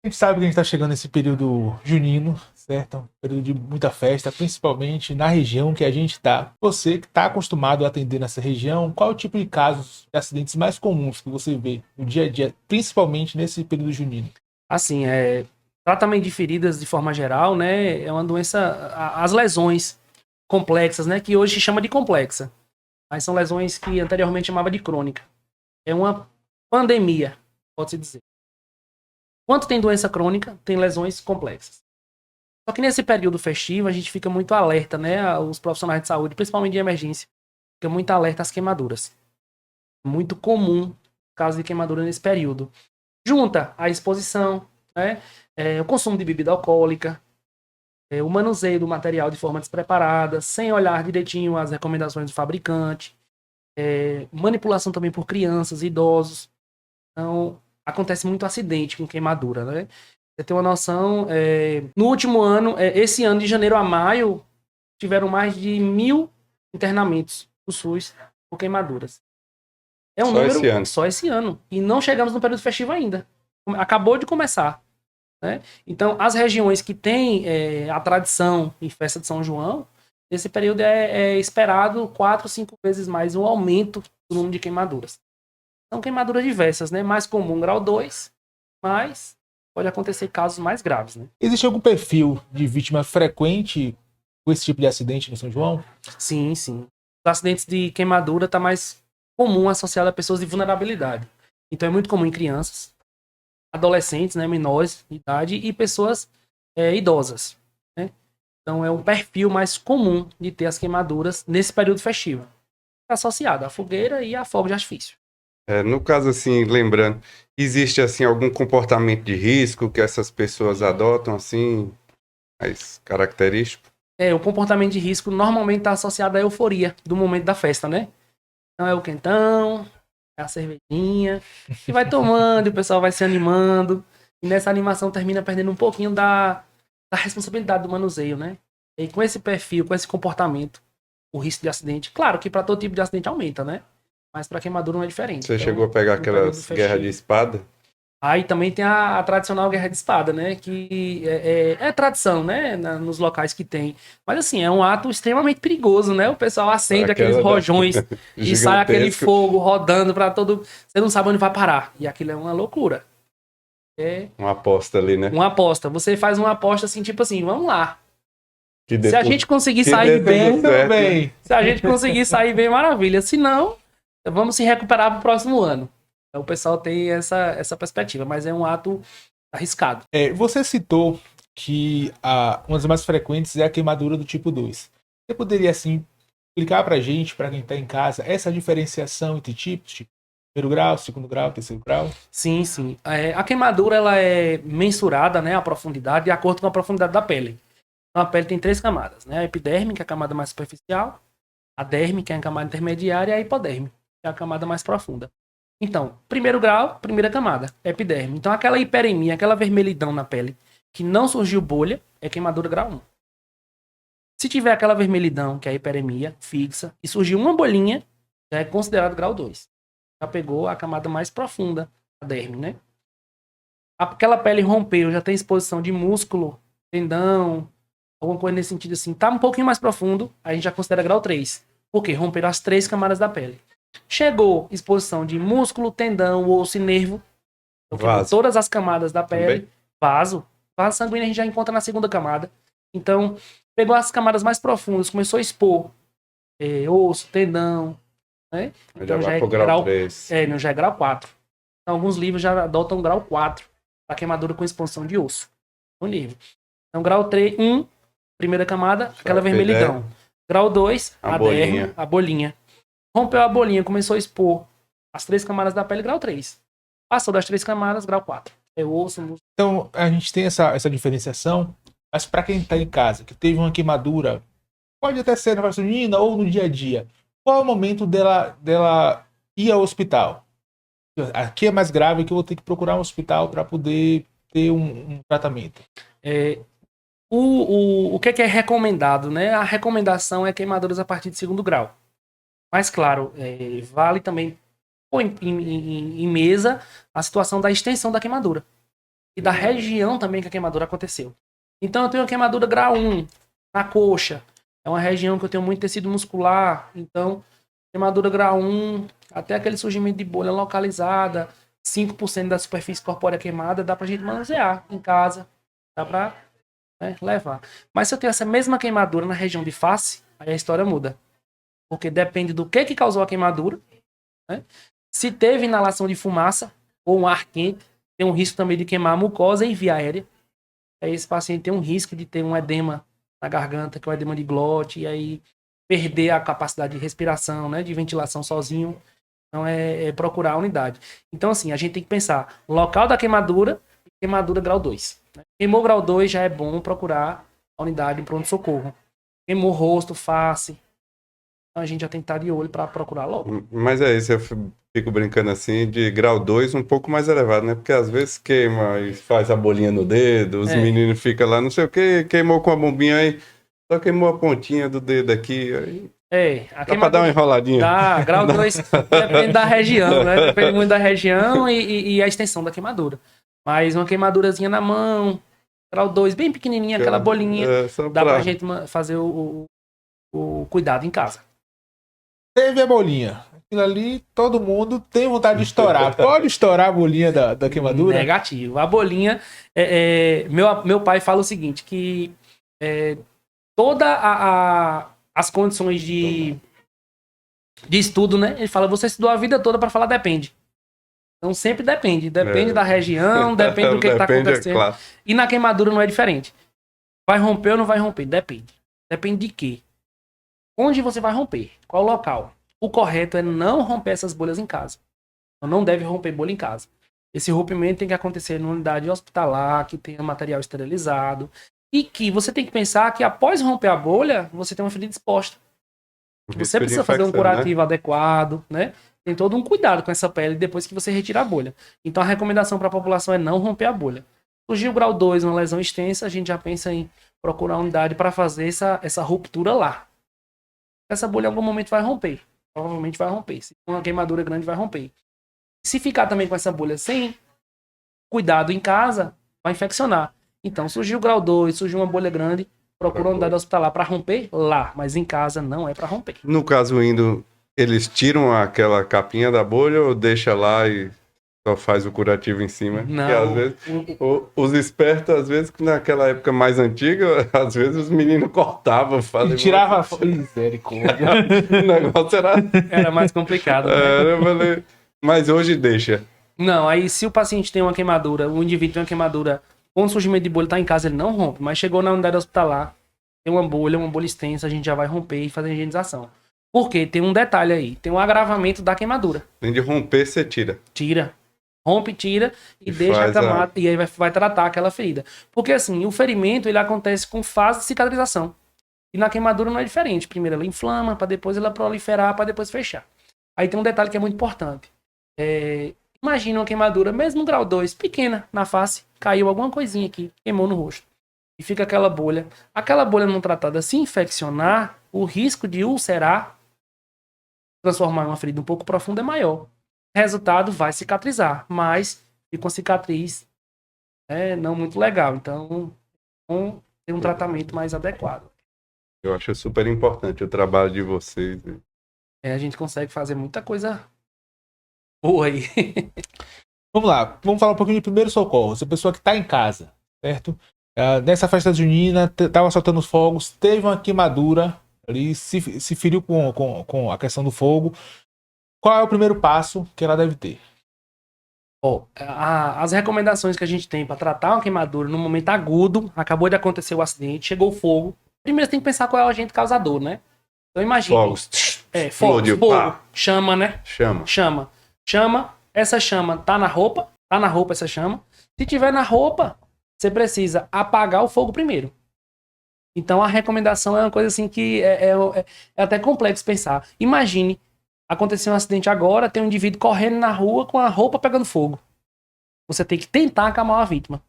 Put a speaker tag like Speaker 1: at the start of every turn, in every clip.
Speaker 1: A gente sabe que a gente está chegando nesse período junino, certo? Um período de muita festa, principalmente na região que a gente está. Você que está acostumado a atender nessa região, qual é o tipo de casos de acidentes mais comuns que você vê no dia a dia, principalmente nesse período junino?
Speaker 2: Assim, tratamento de feridas de forma geral, né? É uma doença. As lesões complexas, né? Que hoje se chama de complexa. Mas são lesões que anteriormente chamava de crônica. É uma pandemia, pode-se dizer. Quando tem doença crônica, tem lesões complexas. Só que nesse período festivo, a gente fica muito alerta, né? Os profissionais de saúde, principalmente de emergência, fica muito alerta às queimaduras. Muito comum caso de queimadura nesse período. Junta a exposição, né? O consumo de bebida alcoólica, o manuseio do material de forma despreparada, sem olhar direitinho as recomendações do fabricante, manipulação também por crianças, idosos. Então, acontece muito acidente com queimadura, né? Você tem uma noção, no último ano, esse ano de janeiro a maio, tiveram mais de 1.000 internamentos do SUS por queimaduras. É um
Speaker 3: Só
Speaker 2: número
Speaker 3: esse ano.
Speaker 2: só esse ano. E não chegamos no período festivo ainda. Acabou de começar. Né? Então, as regiões que têm a tradição em festa de São João, nesse período é esperado 4, 5 vezes mais um aumento do número de queimaduras. São queimaduras diversas, né? Mais comum grau 2, mas pode acontecer casos mais graves, né?
Speaker 1: Existe algum perfil de vítima frequente com esse tipo de acidente no São João?
Speaker 2: Sim, sim. Os acidentes de queimadura está mais comum associado a pessoas de vulnerabilidade. Então é muito comum em crianças, adolescentes, né, menores de idade e pessoas idosas. Né? Então é um perfil mais comum de ter as queimaduras nesse período festivo. Associado à fogueira e a fogo de artifício.
Speaker 3: No caso, assim, lembrando, existe, assim, algum comportamento de risco que essas pessoas adotam, assim, mais característico?
Speaker 2: O comportamento de risco normalmente está associado à euforia do momento da festa, né? Então é o quentão, é a cervejinha, e vai tomando, e o pessoal vai se animando, e nessa animação termina perdendo um pouquinho da responsabilidade do manuseio, né? E com esse perfil, com esse comportamento, o risco de acidente, claro que para todo tipo de acidente aumenta, né? Mas para queimadura não é diferente.
Speaker 3: Você
Speaker 2: Então,
Speaker 3: chegou a pegar
Speaker 2: no período
Speaker 3: aquelas guerras de espada?
Speaker 2: Aí também tem a tradicional guerra de espada, né? Que é tradição, né? Nos locais que tem. Mas assim, é um ato extremamente perigoso, né? O pessoal acende aqueles rojões e sai aquele fogo rodando para todo. Você não sabe onde vai parar. E aquilo é uma loucura.
Speaker 3: Uma aposta ali, né?
Speaker 2: Uma aposta. Você faz uma aposta assim, tipo assim, vamos lá. Se a gente conseguir
Speaker 3: que
Speaker 2: sair bem,
Speaker 3: certo, né?
Speaker 2: se a gente conseguir sair bem, maravilha. Se não, vamos se recuperar para o próximo ano. Então, o pessoal tem essa perspectiva, mas é um ato arriscado.
Speaker 1: Você citou que uma das mais frequentes é a queimadura do tipo 2. Você poderia, assim, explicar pra gente, pra quem tá em casa, essa diferenciação entre tipos, tipo primeiro grau, segundo grau, terceiro grau?
Speaker 2: Sim, sim. A queimadura ela é mensurada, né, a profundidade, de acordo com a profundidade da pele. Então, a pele tem 3 camadas, né? A epidérmica, que é a camada mais superficial, a dérmica, que é a camada intermediária, e a hipodérmica, que é a camada mais profunda. Então, primeiro grau, primeira camada, epiderme. Então, aquela hiperemia, aquela vermelhidão na pele, que não surgiu bolha, é queimadura grau 1. Se tiver aquela vermelhidão, que é a hiperemia, fixa, e surgiu uma bolinha, já é considerado grau 2. Já pegou a camada mais profunda, a derme, né? Aquela pele rompeu, já tem exposição de músculo, tendão, alguma coisa nesse sentido assim, tá um pouquinho mais profundo, a gente já considera grau 3. Por quê? Romperam as 3 camadas da pele. Chegou exposição de músculo, tendão, osso e nervo. Então, todas as camadas da pele. Também. Vaso sanguíneo a gente já encontra na segunda camada. Então, pegou as camadas mais profundas, começou a expor osso, tendão. Né? Então,
Speaker 3: já vai pro grau 3.
Speaker 2: Não, já é grau 4. Então, alguns livros já adotam grau 4 para queimadura com exposição de osso no nervo. Então, grau 3, 1, primeira camada, aquela vermelhidão. Grau 2, a derme, a bolinha. Rompeu a bolinha, começou a expor as 3 camadas da pele, grau 3. Passou das 3 camadas, grau 4. É osso, músculo.
Speaker 1: Então, a gente tem essa diferenciação, mas para quem está em casa, que teve uma queimadura, pode até ser na festa junina ou no dia a dia, qual é o momento dela ir ao hospital? Aqui é mais grave, que eu vou ter que procurar um hospital para poder ter um tratamento.
Speaker 2: O que é recomendado, né? A recomendação é queimaduras a partir de segundo grau. Mas, claro, vale também pôr em mesa a situação da extensão da queimadura. e da região também que a queimadura aconteceu. Então eu tenho uma queimadura grau 1 na coxa. É uma região que eu tenho muito tecido muscular. Então, queimadura grau 1, até aquele surgimento de bolha localizada, 5% da superfície corpórea queimada, dá pra gente manusear em casa. Dá pra levar. Mas se eu tenho essa mesma queimadura na região de face, aí a história muda. Porque depende do que causou a queimadura, né? Se teve inalação de fumaça ou um ar quente, tem um risco também de queimar a mucosa e via aérea. Aí esse paciente tem um risco de ter um edema na garganta, que é o edema de glote, e aí perder a capacidade de respiração, né, de ventilação sozinho. Então é procurar a unidade. Então assim, a gente tem que pensar local da queimadura e queimadura grau 2. Né? Queimou grau 2 já é bom procurar a unidade em pronto-socorro. Queimou rosto, face, então a gente já tem que estar de olho para procurar logo.
Speaker 3: Mas é isso, eu fico brincando assim, de grau 2 um pouco mais elevado, né? Porque às vezes queima e faz a bolinha no dedo, os meninos ficam lá, não sei o que, queimou com a bombinha aí, só queimou a pontinha do dedo aqui, aí...
Speaker 2: Dá
Speaker 3: pra dar uma enroladinha.
Speaker 2: Dá, grau 2 depende da região, né? Depende muito da região e a extensão da queimadura. Mas uma queimadurazinha na mão, grau 2, bem pequenininha, aquela bolinha, dá pra gente fazer o cuidado em casa.
Speaker 1: Teve a bolinha. Aquilo ali, todo mundo tem vontade de estourar. Pode estourar a bolinha da queimadura?
Speaker 2: Negativo. A bolinha, meu pai fala o seguinte, que as condições de estudo, né? Ele fala, você estudou a vida toda para falar depende. Então sempre depende. Depende da região, depende do que está acontecendo. Claro. E na queimadura não é diferente. Vai romper ou não vai romper? Depende. Depende de quê? Onde você vai romper? Qual local? O correto é não romper essas bolhas em casa. Então, não deve romper bolha em casa. Esse rompimento tem que acontecer numa unidade hospitalar, que tenha material esterilizado. E que você tem que pensar que após romper a bolha, você tem uma ferida exposta. Você precisa fazer um curativo adequado, né? Tem todo um cuidado com essa pele depois que você retira a bolha. Então a recomendação para a população é não romper a bolha. Surgiu o grau 2, uma lesão extensa, a gente já pensa em procurar a unidade para fazer essa ruptura lá. Essa bolha em algum momento vai romper. Provavelmente vai romper. Se for uma queimadura grande, vai romper. Se ficar também com essa bolha sem cuidado em casa, vai infeccionar. Então, surgiu o grau 2, surgiu uma bolha grande, procura uma unidade hospitalar para romper lá, mas em casa não é para romper.
Speaker 3: No caso, eles tiram aquela capinha da bolha ou deixa lá e só faz o curativo em cima?
Speaker 2: Não.
Speaker 3: Porque às vezes, os espertos, às vezes, naquela época mais antiga, às vezes os meninos cortavam, faziam...
Speaker 1: Tirava... Misericórdia.
Speaker 3: O negócio
Speaker 2: era mais complicado. Né?
Speaker 3: Mas hoje deixa.
Speaker 2: Não, aí se o paciente tem uma queimadura, o indivíduo tem uma queimadura, com o surgimento de bolha, está em casa, ele não rompe, mas chegou na unidade hospitalar, tem uma bolha extensa, a gente já vai romper e fazer a higienização. Por quê? Tem um detalhe aí, tem um agravamento da queimadura.
Speaker 3: Tem de romper, você tira.
Speaker 2: Tira. Rompe, tira e deixa a camada, e aí vai tratar aquela ferida. Porque assim, o ferimento, ele acontece com fase de cicatrização. E na queimadura não é diferente. Primeiro ela inflama, para depois ela proliferar, para depois fechar. Aí tem um detalhe que é muito importante. Imagina uma queimadura, mesmo grau 2, pequena na face, caiu alguma coisinha aqui, queimou no rosto. E fica aquela bolha. Aquela bolha não tratada, se infeccionar, o risco de ulcerar, transformar em uma ferida um pouco profunda é maior. Resultado, vai cicatrizar, mas fica uma cicatriz não muito legal. Então, tem um tratamento mais adequado.
Speaker 3: Eu acho super importante o trabalho de vocês.
Speaker 2: A gente consegue fazer muita coisa boa aí.
Speaker 1: Vamos lá, vamos falar um pouquinho de primeiro socorro. Essa pessoa que está em casa, certo? Nessa festa junina, estava soltando os fogos, teve uma queimadura ali, se feriu com a questão do fogo. Qual é o primeiro passo que ela deve ter?
Speaker 2: As recomendações que a gente tem para tratar uma queimadura no momento agudo, acabou de acontecer o acidente, chegou o fogo. Primeiro você tem que pensar qual é o agente causador, né? Então imagina.
Speaker 3: Fogos.
Speaker 2: Fogo. Chama, né? Chama. Essa chama tá na roupa essa chama. Se tiver na roupa, você precisa apagar o fogo primeiro. Então a recomendação é uma coisa assim que é até complexo pensar. Imagine, aconteceu um acidente agora, tem um indivíduo correndo na rua com a roupa pegando fogo. Você tem que tentar acalmar a vítima.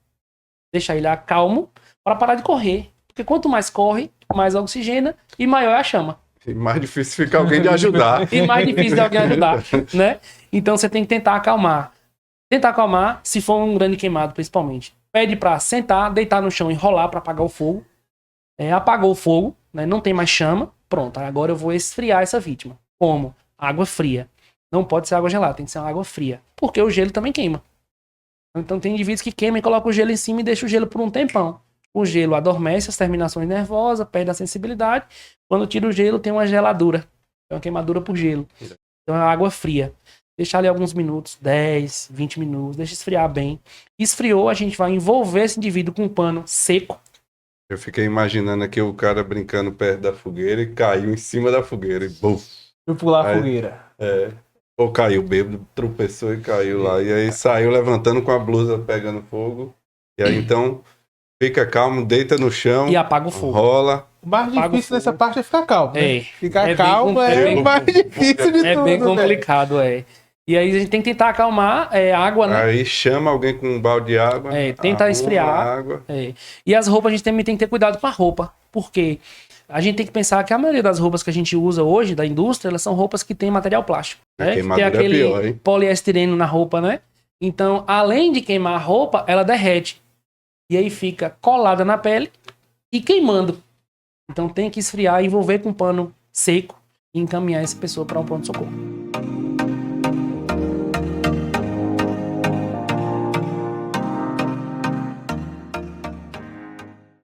Speaker 2: Deixar ele calmo para parar de correr. Porque quanto mais corre, mais oxigena e maior é a chama.
Speaker 3: E mais difícil fica alguém de ajudar.
Speaker 2: E mais difícil de alguém ajudar, né? Então você tem que tentar acalmar. Tentar acalmar se for um grande queimado, principalmente. pede para sentar, deitar no chão, enrolar para apagar o fogo. Apagou o fogo, né? Não tem mais chama. Pronto, agora eu vou esfriar essa vítima. Como? Água fria. Não pode ser água gelada, tem que ser uma água fria. Porque o gelo também queima. Então tem indivíduos que queimam e colocam o gelo em cima e deixam o gelo por um tempão. O gelo adormece as terminações nervosas, perde a sensibilidade. Quando tira o gelo, tem uma geladura. É uma queimadura por gelo. Então é água fria. Deixar ali alguns minutos, 10, 20 minutos, deixa esfriar bem. Esfriou, a gente vai envolver esse indivíduo com um pano seco.
Speaker 3: Eu fiquei imaginando aqui o cara brincando perto da fogueira e caiu em cima da fogueira e bum.
Speaker 1: Eu pular a
Speaker 3: Aí-
Speaker 1: fogueira.
Speaker 3: Ou caiu bêbado, tropeçou e caiu lá. E aí saiu levantando com a blusa pegando fogo. E aí então fica calmo, deita no chão,
Speaker 2: E apaga o fogo.
Speaker 3: rola.
Speaker 1: O mais
Speaker 2: Apaga o
Speaker 1: difícil nessa
Speaker 2: fogo.
Speaker 1: parte é ficar calmo, né?
Speaker 2: É.
Speaker 1: Ficar
Speaker 2: É bem
Speaker 1: calmo
Speaker 2: com-
Speaker 1: é
Speaker 2: é bem-
Speaker 1: o mais difícil de
Speaker 2: É
Speaker 1: tudo,
Speaker 2: bem
Speaker 1: né?
Speaker 2: complicado, E aí a gente tem que tentar acalmar a água, né?
Speaker 3: Aí chama alguém com um balde de água.
Speaker 2: Tenta
Speaker 3: arruma
Speaker 2: esfriar.
Speaker 3: a água.
Speaker 2: E as roupas a gente também tem que ter cuidado com a roupa. Porque a gente tem que pensar que a maioria das roupas que a gente usa hoje, da indústria, elas são roupas que tem material plástico.
Speaker 3: A
Speaker 2: Né? Que tem
Speaker 3: queimadura é
Speaker 2: aquele
Speaker 3: pior, hein?
Speaker 2: poliestireno na roupa, né? Então, além de queimar a roupa, ela derrete. E aí fica colada na pele e queimando. Então tem que esfriar, envolver com um pano seco e encaminhar essa pessoa para um pronto-socorro.